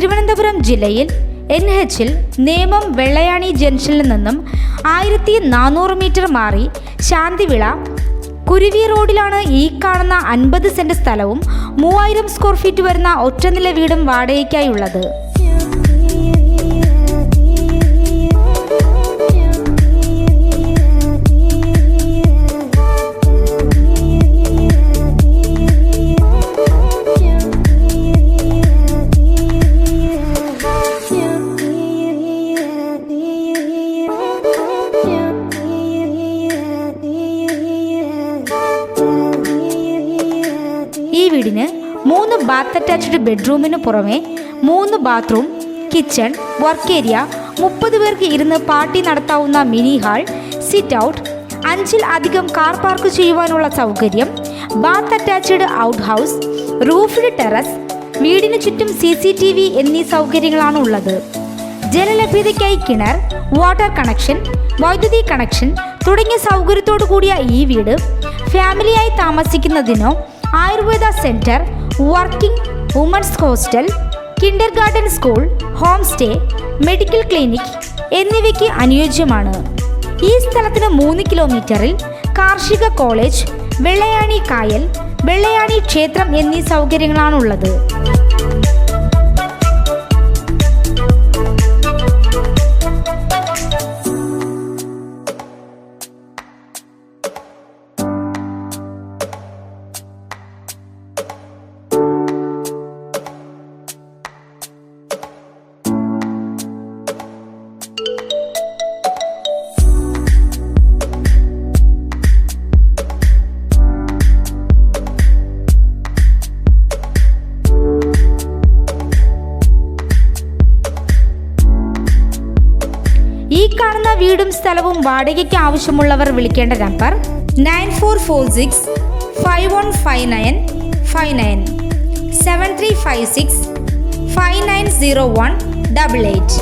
തിരുവനന്തപുരം ജില്ലയിൽ NHൽ നേമം വെള്ളയാണി ജംഗ്ഷനിൽ നിന്നും 1400 മീറ്റർ മാറി ശാന്തിവിള കുരുവി റോഡിലാണ് ഈ കാണുന്ന 50 സെന്റ് സ്ഥലവും 3000 സ്ക്വയർ ഫീറ്റ് വരുന്ന ഒറ്റനില വീടും വാടകയ്ക്കായുള്ളത്. ഈ വീടിന് 3 ബാത്ത് അറ്റാച്ച്ഡ് ബെഡ്റൂമിന് പുറമെ 3 ബാത്റൂം, കിച്ചൺ, വർക്ക് ഏരിയ, 30 പേർക്ക് ഇരുന്ന് പാർട്ടി നടത്താവുന്ന മിനി ഹാൾ, സിറ്റ് ഔട്ട്, 5ൽ അധികം കാർ പാർക്ക് ചെയ്യുവാനുള്ള സൗകര്യം, bath attached out house, roofed terrace, വീടിന് ചുറ്റും CCTV എന്നീ സൗകര്യങ്ങളാണ് ഉള്ളത്. ജലലഭ്യതയ്ക്കായി കിണർ, വാട്ടർ കണക്ഷൻ, വൈദ്യുതി കണക്ഷൻ തുടങ്ങിയ സൗകര്യത്തോടു കൂടിയ ഈ വീട് ഫാമിലിയായി താമസിക്കുന്നതിനോ Ayurveda centre, working women's hostel, kindergarten school, home stay, medical clinic എന്നിവയ്ക്ക് അനുയോജ്യമാണ്. ഈ സ്ഥലത്തിന് 3 കിലോമീറ്ററിൽ കാർഷിക കോളേജ്, വെള്ളയാണി കായൽ, വെള്ളയാണി ക്ഷേത്രം എന്നീ സൗകര്യങ്ങളാണുള്ളത്. ഈ കാണുന്ന വീടും സ്ഥലവും വാടകയ്ക്ക് ആവശ്യമുള്ളവർ വിളിക്കേണ്ട നമ്പർ 9446 515959 7356 590188.